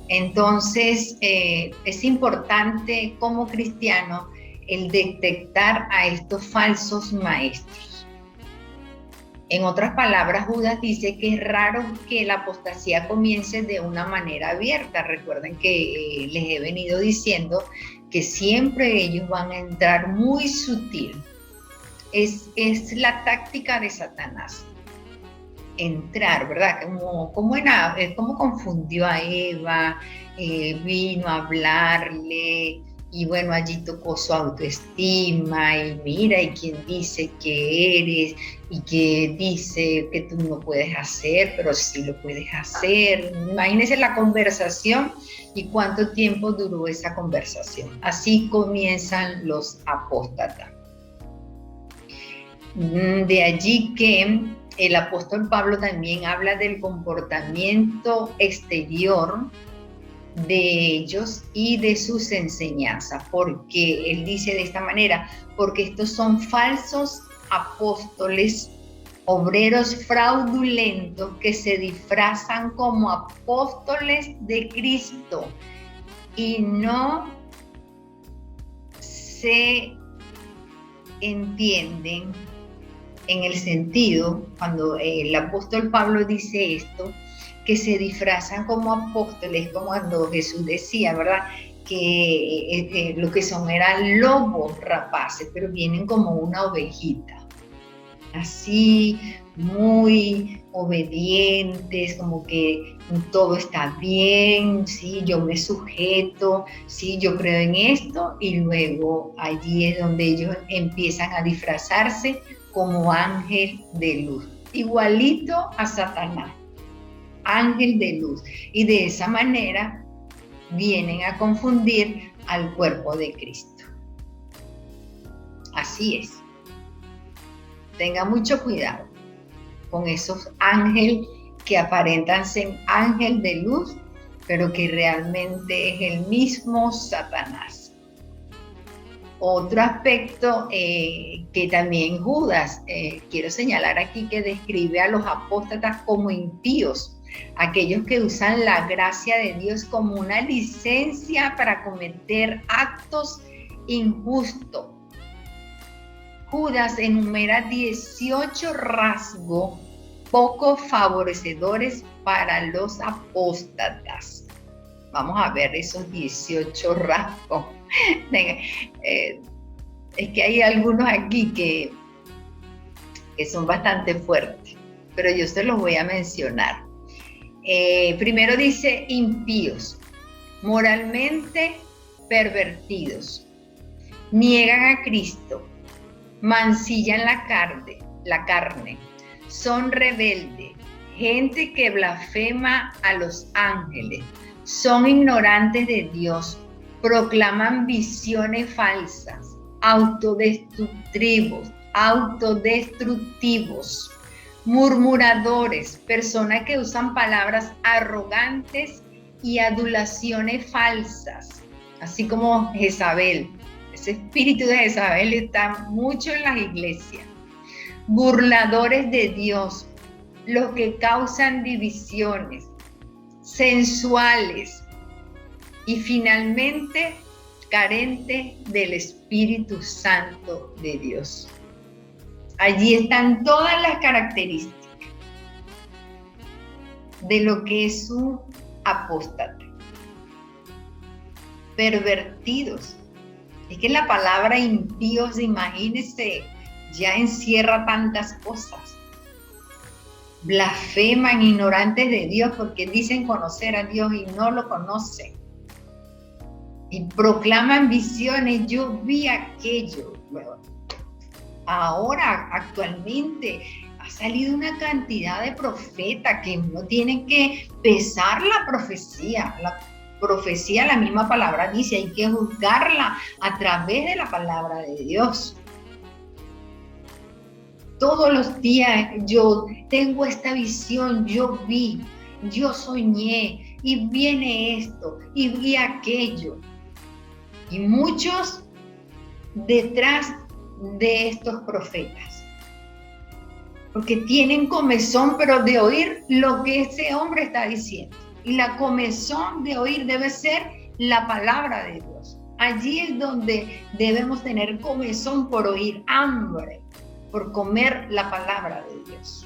Entonces, es importante como cristiano el detectar a estos falsos maestros. En otras palabras, Judas dice que es raro que la apostasía comience de una manera abierta. Recuerden que les he venido diciendo que siempre ellos van a entrar muy sutil. Es la táctica de Satanás. Entrar, ¿verdad? Como confundió a Eva, vino a hablarle, y bueno, allí tocó su autoestima, y mira, y quién dice que eres, y que dice que tú no puedes hacer, pero sí lo puedes hacer. Imagínense la conversación y cuánto tiempo duró esa conversación. Así comienzan los apóstatas. De allí que el apóstol Pablo también habla del comportamiento exterior de ellos y de sus enseñanzas, porque él dice de esta manera, porque estos son falsos apóstoles, obreros fraudulentos que se disfrazan como apóstoles de Cristo y no se entienden en el sentido, cuando el apóstol Pablo dice esto, que se disfrazan como apóstoles, como cuando Jesús decía, ¿verdad? Que lo que son eran lobos rapaces, pero vienen como una ovejita. Así, muy obedientes, como que todo está bien, sí, yo me sujeto, sí, yo creo en esto, y luego allí es donde ellos empiezan a disfrazarse como ángel de luz, igualito a Satanás, ángel de luz, y de esa manera vienen a confundir al cuerpo de Cristo. Así es. Tenga mucho cuidado con esos ángeles que aparentan ser ángel de luz, pero que realmente es el mismo Satanás. Otro aspecto que también Judas, quiero señalar aquí, que describe a los apóstatas como impíos, aquellos que usan la gracia de Dios como una licencia para cometer actos injustos. Judas enumera 18 rasgos poco favorecedores para los apóstatas. Vamos a ver esos 18 rasgos. Es que hay algunos aquí que son bastante fuertes, pero yo se los voy a mencionar. Primero dice impíos, moralmente pervertidos, niegan a Cristo, mancillan la carne, son rebeldes, gente que blasfema a los ángeles, son ignorantes de Dios, proclaman visiones falsas, autodestructivos, autodestructivos, murmuradores, personas que usan palabras arrogantes y adulaciones falsas, así como Jezabel. Ese espíritu de Jezabel está mucho en las iglesias. Burladores de Dios, los que causan divisiones, sensuales y finalmente carentes del Espíritu Santo de Dios. Allí están todas las características de lo que es un apóstata. Pervertidos. Es que la palabra impíos, imagínense, ya encierra tantas cosas. Blasfeman, ignorantes de Dios, porque dicen conocer a Dios y no lo conocen. Y proclaman visiones, yo vi aquello. Bueno, ahora, actualmente, ha salido una cantidad de profetas que no tienen que pesar la profecía. La profecía, la misma palabra dice, hay que juzgarla a través de la palabra de Dios. Todos los días yo tengo esta visión, yo vi, yo soñé, y viene esto, y vi aquello. Y muchos detrás de estos profetas. Porque tienen comezón, pero de oír lo que ese hombre está diciendo. Y la comezón de oír debe ser la palabra de Dios. Allí es donde debemos tener comezón por oír, hambre por comer la palabra de Dios.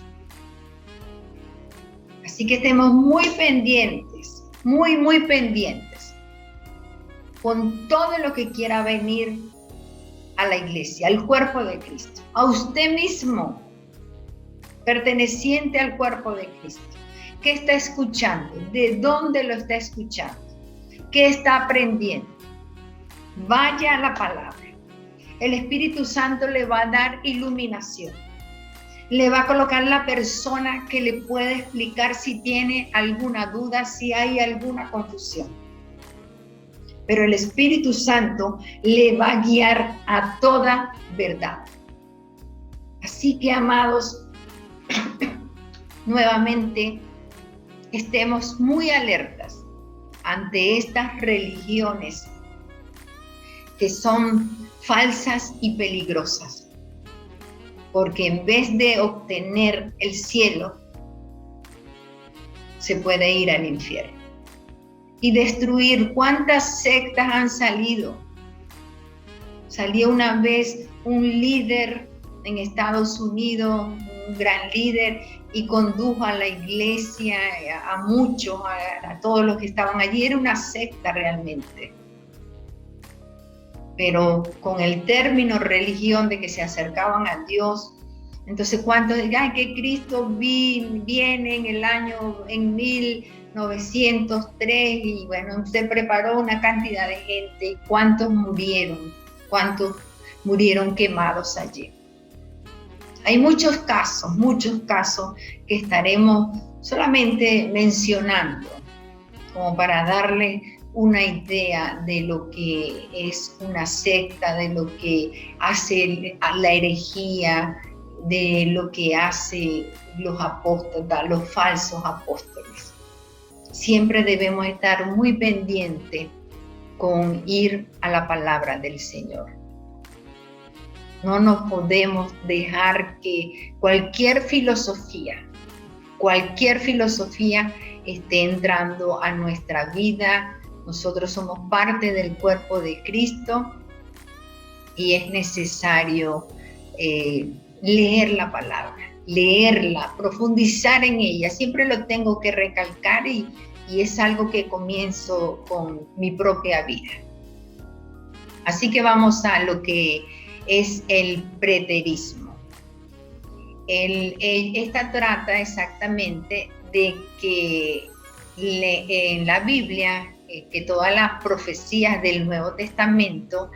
Así que estemos muy pendientes, muy pendientes con todo lo que quiera venir a la iglesia, al cuerpo de Cristo, a usted mismo, perteneciente al cuerpo de Cristo. ¿Qué está escuchando? ¿De dónde lo está escuchando? ¿Qué está aprendiendo? Vaya a la palabra. El Espíritu Santo le va a dar iluminación. Le va a colocar la persona que le puede explicar si tiene alguna duda, si hay alguna confusión. Pero el Espíritu Santo le va a guiar a toda verdad. Así que, amados, nuevamente estemos muy alertas ante estas religiones que son falsas y peligrosas, porque en vez de obtener el cielo, se puede ir al infierno y destruir. ¿Cuántas sectas han salido? Salió una vez un líder en Estados Unidos, un gran líder, y condujo a la iglesia, a muchos, a todos los que estaban allí. Era una secta realmente. Pero con el término religión de que se acercaban a Dios, entonces cuántos digan que Cristo viene en el año, en 1903, y bueno, se preparó una cantidad de gente, y cuántos murieron quemados allí. Hay muchos casos que estaremos solamente mencionando, como para darle una idea de lo que es una secta, de lo que hace la herejía, de lo que hace los apóstoles, los falsos apóstoles. Siempre debemos estar muy pendientes con ir a la palabra del Señor. No nos podemos dejar que cualquier filosofía esté entrando a nuestra vida. Nosotros somos parte del cuerpo de Cristo y es necesario leer la palabra, leerla, profundizar en ella. Siempre lo tengo que recalcar y es algo que comienzo con mi propia vida. Así que vamos a lo que es el preterismo. Esta trata exactamente de que en la Biblia, que todas las profecías del Nuevo Testamento,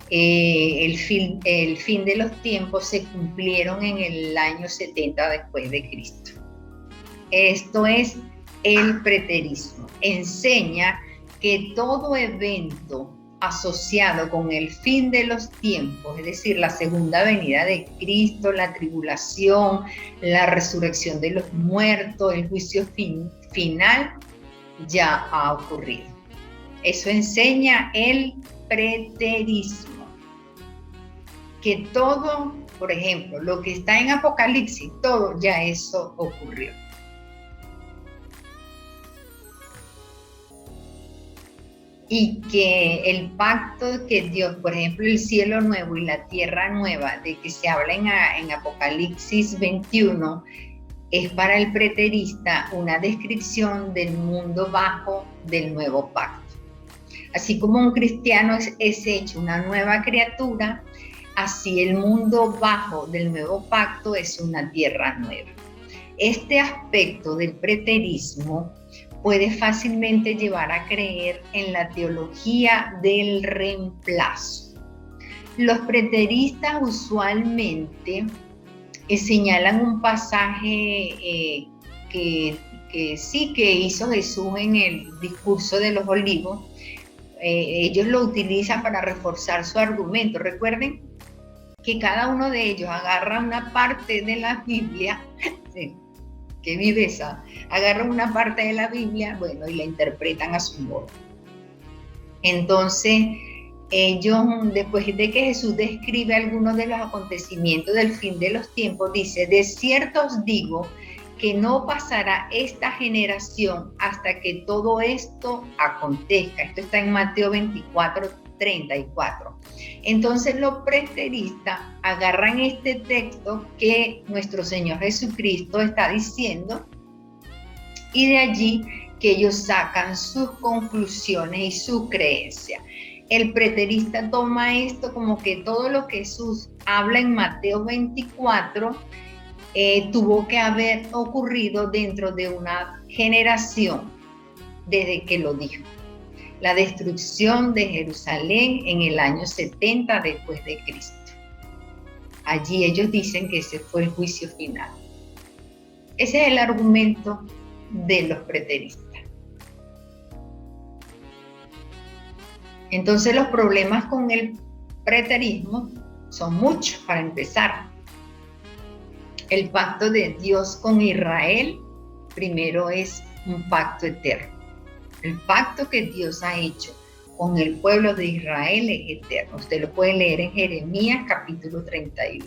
el fin de los tiempos se cumplieron en el año 70 después de Cristo. Esto es el preterismo. Enseña que todo evento asociado con el fin de los tiempos, es decir, la segunda venida de Cristo, la tribulación, la resurrección de los muertos, el juicio final, ya ha ocurrido. Eso enseña el preterismo. Que todo, por ejemplo, lo que está en Apocalipsis, todo ya eso ocurrió. Y que el pacto que Dios, por ejemplo, el cielo nuevo y la tierra nueva, de que se habla en Apocalipsis 21, es para el preterista una descripción del mundo bajo del nuevo pacto. Así como un cristiano es hecho una nueva criatura, así el mundo bajo del nuevo pacto es una tierra nueva. Este aspecto del preterismo puede fácilmente llevar a creer en la teología del reemplazo. Los preteristas usualmente señalan un pasaje que hizo Jesús en el discurso de los olivos. Ellos lo utilizan para reforzar su argumento. Recuerden que cada uno de ellos agarra una parte de la Biblia, sí, qué viveza, agarran una parte de la Biblia, bueno, y la interpretan a su modo. Entonces, ellos, después de que Jesús describe algunos de los acontecimientos del fin de los tiempos, dice: de cierto os digo que no pasará esta generación hasta que todo esto acontezca. Esto está en Mateo 24:34. Entonces los preteristas agarran este texto que nuestro Señor Jesucristo está diciendo, y de allí que ellos sacan sus conclusiones y su creencia. El preterista toma esto como que todo lo que Jesús habla en Mateo 24 tuvo que haber ocurrido dentro de una generación desde que lo dijo. La destrucción de Jerusalén en el año 70 después de Cristo. Allí ellos dicen que ese fue el juicio final. Ese es el argumento de los preteristas. Entonces los problemas con el preterismo son muchos. Para empezar, el pacto de Dios con Israel primero es un pacto eterno. El pacto que Dios ha hecho con el pueblo de Israel es eterno. Usted lo puede leer en Jeremías capítulo 31.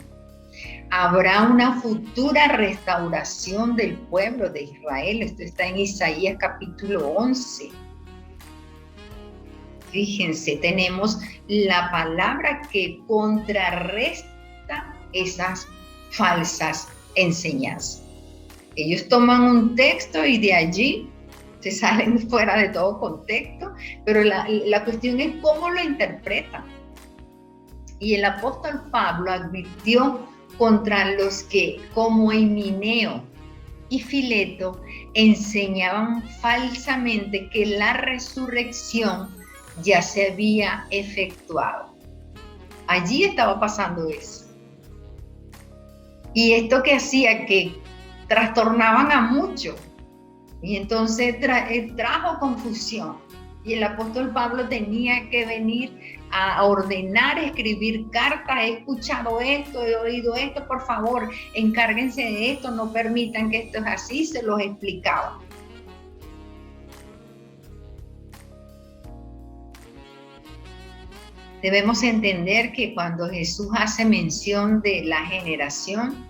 Habrá una futura restauración del pueblo de Israel. Esto está en Isaías capítulo 11. Fíjense, tenemos la palabra que contrarresta esas falsas enseñanzas. Ellos toman un texto y de allí se salen fuera de todo contexto, pero la cuestión es cómo lo interpretan. Y el apóstol Pablo advirtió contra los que, como Himeneo y Fileto, enseñaban falsamente que la resurrección ya se había efectuado. Allí estaba pasando eso. Y esto que hacía que trastornaban a muchos. Y entonces trajo confusión. Y el apóstol Pablo tenía que venir a ordenar, escribir cartas: he escuchado esto, he oído esto, por favor, encárguense de esto, no permitan que esto es así, se los explicaba. Debemos entender que cuando Jesús hace mención de la generación,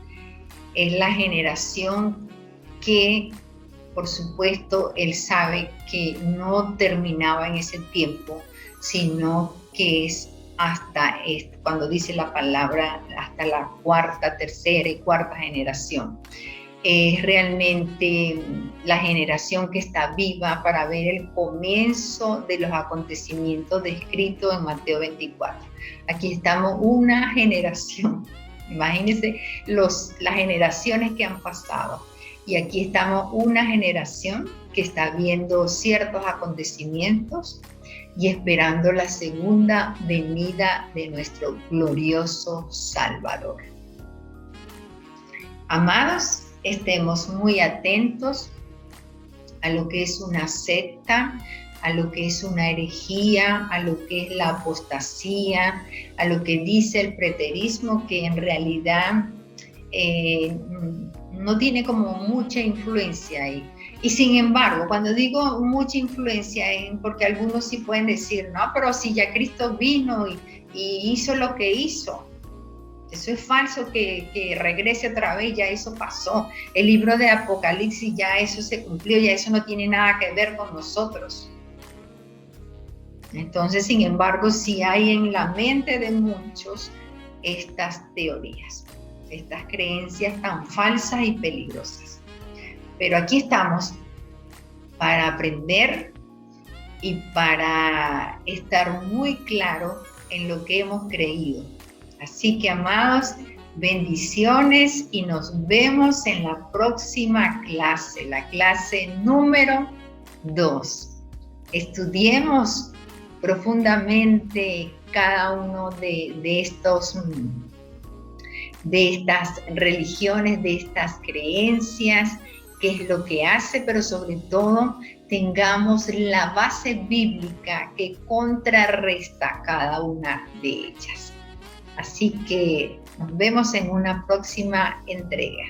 es la generación que, por supuesto, él sabe que no terminaba en ese tiempo, sino que es hasta, cuando dice la palabra, hasta la cuarta, tercera y cuarta generación. Es realmente la generación que está viva para ver el comienzo de los acontecimientos descritos en Mateo 24. Aquí estamos una generación. Imagínense las generaciones que han pasado. Y aquí estamos una generación que está viendo ciertos acontecimientos y esperando la segunda venida de nuestro glorioso Salvador. Amados, estemos muy atentos a lo que es una secta a lo que es una herejía, a lo que es la apostasía, a lo que dice el preterismo, que en realidad no tiene como mucha influencia ahí. Y sin embargo, cuando digo mucha influencia, es porque algunos sí pueden decir, no, pero si ya Cristo vino y hizo lo que hizo. Eso es falso que regrese otra vez, ya eso pasó. El libro de Apocalipsis, ya eso se cumplió, ya eso no tiene nada que ver con nosotros. Entonces, sin embargo, sí hay en la mente de muchos estas teorías, estas creencias tan falsas y peligrosas. Pero aquí estamos para aprender y para estar muy claro en lo que hemos creído. Así que, amados, bendiciones y nos vemos en la próxima clase, la clase número 2. Estudiemos profundamente cada uno de estas religiones, de estas creencias, qué es lo que hace, pero sobre todo tengamos la base bíblica que contrarresta cada una de ellas. Así que nos vemos en una próxima entrega.